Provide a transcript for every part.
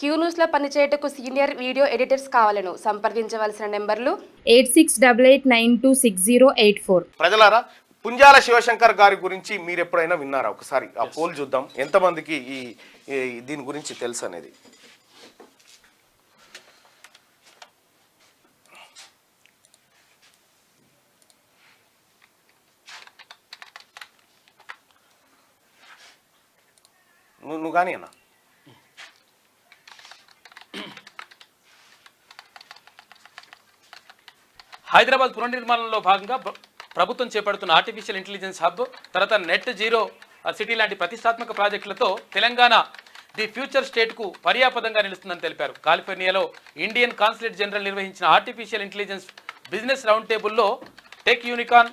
Queue న్యూస్లో పనిచేయటకు senior video editors కావాలను సంప్రదించవలసిన నెంబర్లు 8688926084. ప్రజలారా, పుంజాల శివశంకర్ గారి గురించి మీరు ఎప్పుడైనా విన్నారా? ఒకసారి ఆ పోల్ చూద్దాం, ఎంతమందికి దీని గురించి తెలుసు అనేది. నువ్వు కానీ అన్న. హైదరాబాద్ పునర్నిర్మాణంలో భాగంగా ప్రభుత్వం చేపడుతున్న ఆర్టిఫిషియల్ ఇంటెలిజెన్స్ హబ్, తర్వాత నెట్ జీరో సిటీ లాంటి ప్రతిష్టాత్మక ప్రాజెక్టులతో తెలంగాణ ది ఫ్యూచర్ స్టేట్కు పర్యాపదంగా నిలుస్తుందని తెలిపారు. కాలిఫోర్నియాలో ఇండియన్ కాన్సులేట్ జనరల్ నిర్వహించిన ఆర్టిఫిషియల్ ఇంటెలిజెన్స్ బిజినెస్ రౌండ్ టేబుల్లో టెక్ యూనికాన్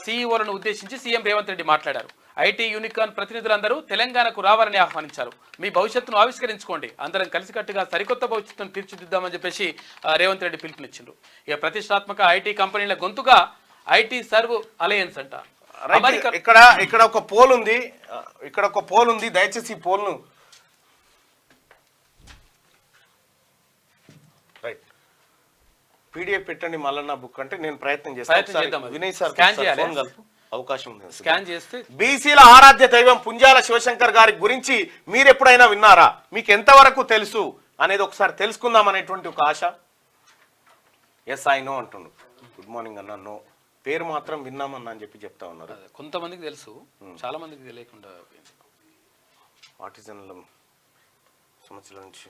సీఈఓలను ఉద్దేశించి సీఎం రేవంత్ రెడ్డి మాట్లాడారు. ఐటీ యూనికాన్ ప్రతినిధులందరూ తెలంగాణకు రావాలని ఆహ్వానించారు. మీ భవిష్యత్తును ఆవిష్కరించుకోండి, అందరం కలిసికట్టుగా సరికొత్త భవిష్యత్తును తీర్చిదిద్దామని చెప్పేసి రేవంత్ రెడ్డి పిలుపునిచ్చిండ్రు. ఇక ప్రతిష్టాత్మక ఐటీ కంపెనీల గొంతుగా ఐటీ సర్వ్ అలయన్స్ అంట. ఇక్కడ ఒక పోల్ ఉంది, దయచేసి ఈ పోల్ను రైట్ పీడిఎఫ్ పెట్టండి మల్లన్న బుక్ అంటే నేను ప్రయత్నం చేస్తాను. వినయ్ సార్ ఫోన్ కలుపు అవకాశం ఉంది. స్కాన్ చేస్తే బీసీల ఆరాధ్య దైవం పుంజాల శివశంకర్ గారి గురించి మీరు ఎప్పుడైనా విన్నారా? మీకు ఎంతవరకు తెలుసు అనేది ఒకసారి తెలుసుకుందాం అనేటువంటి ఒక ఆశ. ఎస్ ఐ నో అంటుండు. గుడ్ మార్నింగ్ అన్న. నో పేరు మాత్రం విన్నామన్నా అని చెప్పి చెప్తా ఉన్నారు. కొంతమందికి తెలుసు, చాలా మందికి తెలియకుండా. ఆర్టిజన్ల సమస్యల నుంచి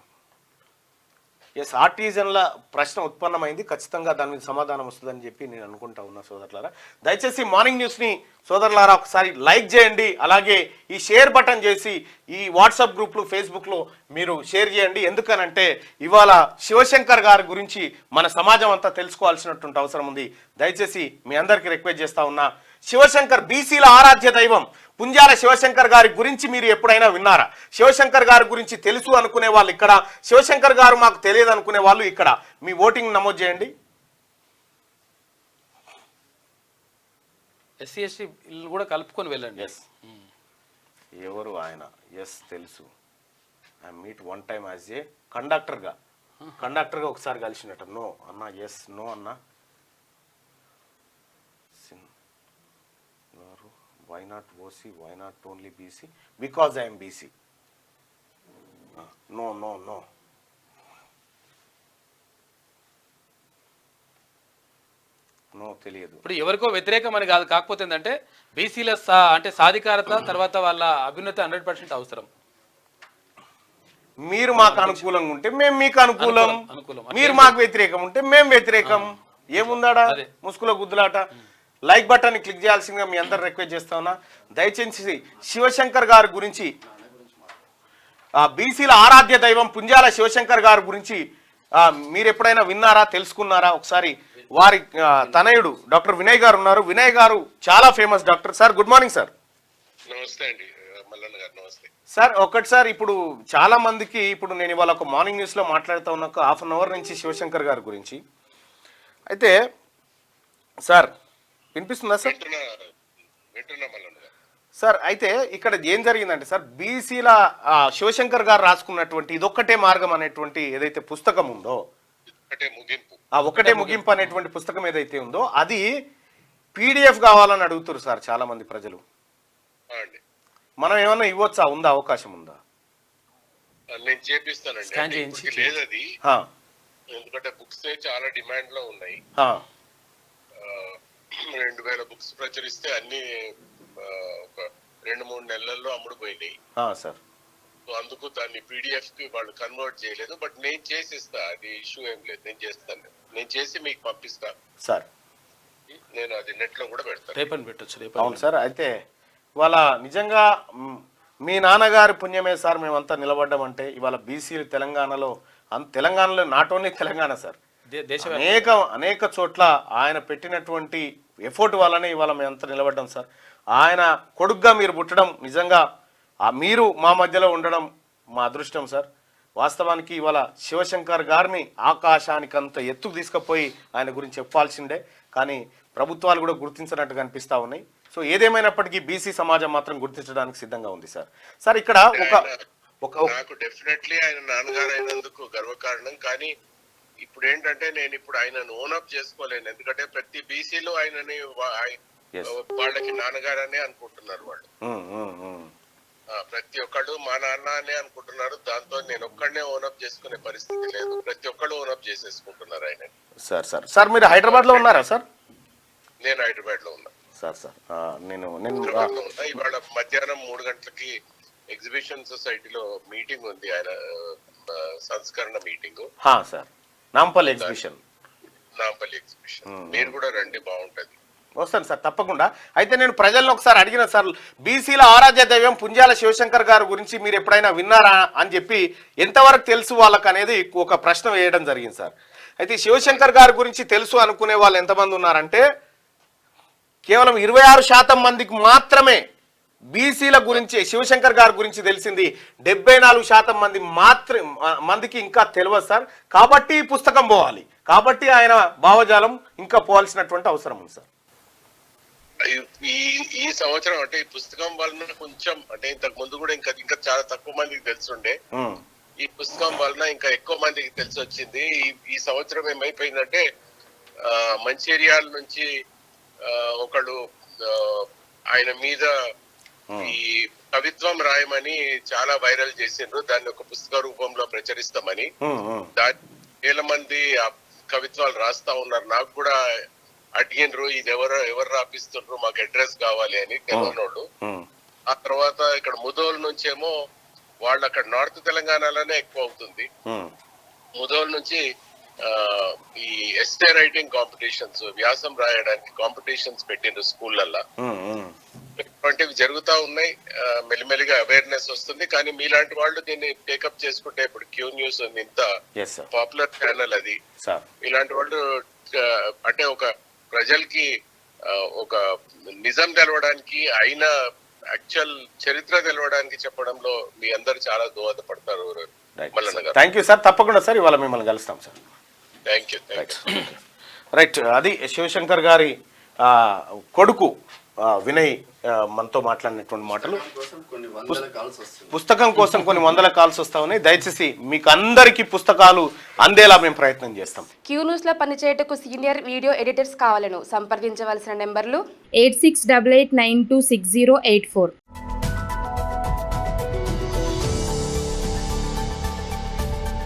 ఎస్ ఆర్టిజన్ల ప్రశ్న ఉత్పన్నమైంది, ఖచ్చితంగా దాని మీద సమాధానం వస్తుందని చెప్పి నేను అనుకుంటా ఉన్నా. సోదరులారా, దయచేసి మార్నింగ్ న్యూస్ని సోదరులారా ఒకసారి లైక్ చేయండి, అలాగే ఈ షేర్ బటన్ చేసి ఈ వాట్సాప్ గ్రూప్లు ఫేస్బుక్లో మీరు షేర్ చేయండి. ఎందుకనంటే ఇవాళ శివశంకర్ గారి గురించి మన సమాజం అంతా తెలుసుకోవాల్సినటువంటి అవసరం ఉంది. దయచేసి మీ అందరికీ రిక్వెస్ట్ చేస్తా ఉన్నా, శివశంకర్ బీసీల ఆరాధ్య దైవం పుంజాల శివశంకర్ గారి గురించి మీరు ఎప్పుడైనా విన్నారా? శివశంకర్ గారి గురించి తెలుసు అనుకునే వాళ్ళు ఇక్కడ, శివశంకర్ గారు మాకు తెలియదు అనుకునే వాళ్ళు ఇక్కడ మీ ఓటింగ్ నమోదు చేయండి. ఎస్సీ ఎస్టీ కూడా కలుపుకొని వెళ్ళండి. ఎస్ ఎవరు ఆయన? ఎస్ తెలుసు. I meet one time as a కండక్టర్గా ఒకసారి కలిసినట్ట. నో అన్న. ఎస్ నో అన్న. Why not OC, why not only BC? Because I'm BC. No no no. No తెలియదు. ఇప్పుడు ఎవరికో వ్యతిరేకం అని కాదు, కాకపోతే ఏంటంటే బీసీల అంటే సాధికారత తర్వాత వాళ్ళ అభ్యున్నతి 100% అవసరం. మీరు మాకు అనుకూలంగా ఉంటే మేము మీకు అనుకూలం, మీరు మాకు వ్యతిరేకం ఉంటే మేము వ్యతిరేకం. ఏముందాడా ముసుగుల గుద్దులాట. లైక్ బటన్ క్లిక్ చేయాల్సిందిగా మీ అందరు రిక్వెస్ట్ చేస్తా ఉన్నా. దయచేసి శివశంకర్ గారి గురించి, బీసీల ఆరాధ్య దైవం పుంజాల శివశంకర్ గారి గురించి మీరు ఎప్పుడైనా విన్నారా, తెలుసుకున్నారా? ఒకసారి వారి తనయుడు డాక్టర్ వినయ్ గారు ఉన్నారు. వినయ్ గారు చాలా famous doctor. Sir good morning sir. నమస్తే అండి మల్లన్న గారు. నమస్తే సార్. ఒకటి సార్, ఇప్పుడు చాలా మందికి ఇప్పుడు నేను ఇవాళ ఒక మార్నింగ్ న్యూస్లో మాట్లాడుతూ ఉన్న ఒక హాఫ్ అన్ అవర్ నుంచి శివశంకర్ గారి గురించి అయితే సార్ వినిపిస్తుందా సార్? సార్ అయితే ఇక్కడ ఏం జరిగిందంటే సార్, బీసీల శివశంకర్ గారు రాసుకున్నటువంటి ఇదొక్కటే మార్గం అనేటువంటి ఏదైతే పుస్తకం ఉందో, ఒకటే ముగింపు అనేటువంటి పుస్తకం ఏదైతే ఉందో అది పీడిఎఫ్ కావాలని అడుగుతారు సార్ చాలా మంది ప్రజలు. మనం ఏమన్నా ఇవ్వచ్చా? ఉందా? అవకాశం ఉందా? నేను చేపిస్తానండి. లేదది ఎందుకంటే బుక్స్ చాలా డిమాండ్ లో ఉన్నాయి. 2000 బుక్స్ ప్రచురిస్తే అన్ని ఒక 2-3 నెలల్లో అమ్ముడుపోయినాయి సార్. అందుకు దాన్ని పీడిఎఫ్ కి వాళ్ళు కన్వర్ట్ చేయలేదు. బట్ నేను చేసిస్తా, అది ఇష్యూ ఏం లేదు. నేను చేస్తాను, నేను చేసి మీకు పంపిస్తా సార్. నేను అది నెట్ లో కూడా పెడతాను. రేపని పెట్టచ్చు. అవును సార్. అయితే ఇవాళ నిజంగా మీ నాన్నగారి పుణ్యమే సార్ మేమంతా నిలబడ్డామంటే ఇవాళ బీసీలు తెలంగాణలో నాట్ ఓన్లీ తెలంగాణ సార్, అనేక చోట్ల ఆయన పెట్టినటువంటి ఎఫర్ట్ వల్లనే ఇవాళ మేమంతా నిలబడ్డాం సార్. ఆయన కొడుగ్గా మీరు పుట్టడం, నిజంగా మీరు మా మధ్యలో ఉండడం మా అదృష్టం సార్. వాస్తవానికి ఇవాళ శివశంకర్ గారిని ఆకాశానికి అంత ఎత్తుకు తీసుకుపోయి ఆయన గురించి చెప్పాల్సిందే, కానీ ప్రభుత్వాలు కూడా గుర్తించినట్టుగా అనిపిస్తూ ఉన్నాయి. సో ఏదేమైనప్పటికీ బీసీ సమాజం మాత్రం గుర్తించడానికి సిద్ధంగా ఉంది సార్. సార్ ఇక్కడ నాకు డెఫినెట్లీ ఆయన నాన్నగారు అయినందుకు గర్వకారణం. కానీ ఇప్పుడు ఏంటంటే నేను ఇప్పుడు ఆయనను ఓనప్ చేసుకోలేను, ఎందుకంటే ప్రతి బీసీలో ఆయనని వాళ్ళకి నాన్నగారనే అనుకుంటున్నారు వాళ్ళు. ప్రతి ఒక్కళ్ళు మా నాన్న అనే అనుకుంటున్నారు. దాంతో నేను ఒక్కడనే ఓనప్ చేసుకునే పరిస్థితి లేదు, ప్రతి ఒక్కళ్ళు ఓనప్ చేసేసుకుంటున్నారు ఆయన. సార్ మీరు హైదరాబాద్ లో ఉన్నారా సార్? నేను హైదరాబాద్ లో ఉన్నా సార్. నేను హైదరాబాద్ లో ఉన్నా. ఇవాళ మధ్యాహ్నం 3 గంటలకి ఎగ్జిబిషన్ సొసైటీలో మీటింగ్ ఉంది, ఆయన సంస్కరణ మీటింగ్. Sir Nampally exhibition. మీరు కూడా రండి, బాగుంటది. వస్తాను సార్ తప్పకుండా. అయితే నేను ప్రజల్లో ఒకసారి అడిగిన సార్, బీసీల ఆరాధ్య దైవం పుంజాల శివశంకర్ గారి గురించి మీరు ఎప్పుడైనా విన్నారా అని చెప్పి ఎంతవరకు తెలుసు వాళ్ళకు అనేది ఒక ప్రశ్న వేయడం జరిగింది సార్. అయితే శివశంకర్ గారి గురించి తెలుసు అనుకునే వాళ్ళు ఎంతమంది ఉన్నారంటే కేవలం 26% మందికి మాత్రమే బీసీల గురించి శివశంకర్ గారి గురించి తెలిసింది. 74% మందికి ఇంకా తెలియదు సార్. కాబట్టి ఈ పుస్తకం పోవాలి, కాబట్టి ఆయన భావజాలం ఇంకా పోవాల్సినటువంటి అవసరం ఉంది సార్. ఈ సంవత్సరం అంటే ఈ పుస్తకం వలన కొంచెం అంటే ఇంతకు ముందు కూడా ఇంకా చాలా తక్కువ మందికి తెలుసుండే, ఈ పుస్తకం వలన ఇంకా ఎక్కువ మందికి తెలిసి వచ్చింది. ఈ సంవత్సరం ఏమైపోయిందంటే మంచిర్యాల నుంచి ఒకళ్ళు ఆయన మీద ఈ కవిత్వం రాయమని చాలా వైరల్ చేసిండ్రు, దాన్ని ఒక పుస్తక రూపంలో ప్రచురిస్తామని. వేల మంది ఆ కవిత్వాలు రాస్తా ఉన్నారు. నాకు కూడా అడిగినరు, ఇది ఎవరు రాపిస్తుండ్రు, మాకు అడ్రస్ కావాలి అని తెలియనోళ్ళు. ఆ తర్వాత ఇక్కడ ముదోల్ నుంచేమో వాళ్ళు అక్కడ నార్త్ తెలంగాణలోనే ఎక్కువ అవుతుంది. ముదోల్ నుంచి ఈ ఎస్టే రైటింగ్ కాంపిటీషన్స్, వ్యాసం రాయడానికి కాంపిటీషన్స్ పెట్టిండ్రు స్కూళ్ళల్లో. ఇటువంటివి జరుగుతా ఉన్నాయి. మెల్లిమెల్లిగా అవేర్నెస్ వస్తుంది. కానీ మీలాంటి వాళ్ళు దీన్ని టేకప్ చేసుకుంటే, ఇప్పుడు క్యూ న్యూస్ ఉంది, ఇంత పాపులర్ ఛానల్ అది. ఇలాంటి వాళ్ళు అంటే ఒక ప్రజలకి ఒక నిజం తెలవడానికి, అయినా యాక్చువల్ చరిత్ర తెలవడానికి చెప్పడంలో మీ అందరు చాలా దోహదపడతారు. థ్యాంక్ యూ సార్, తప్పకుండా సార్, ఇవాళ మిమ్మల్ని కలుస్తాం సార్. Thank you. రైట్, అది శివశంకర్ గారి కొడుకు వినయ్ మనతో మాట్లాడినటువంటి మాటలు. పుస్తకం కోసం కొన్ని వందల కాల్స్ వస్తా ఉన్నాయి. దయచేసి మీకు అందరికీ పుస్తకాలు అందేలా మేము ప్రయత్నం చేస్తాం. క్యూ న్యూస్ లో పనిచేయటకు సీనియర్ వీడియో ఎడిటర్స్ కావాలను సంప్రదించవలసిన నెంబర్లు 8688926084.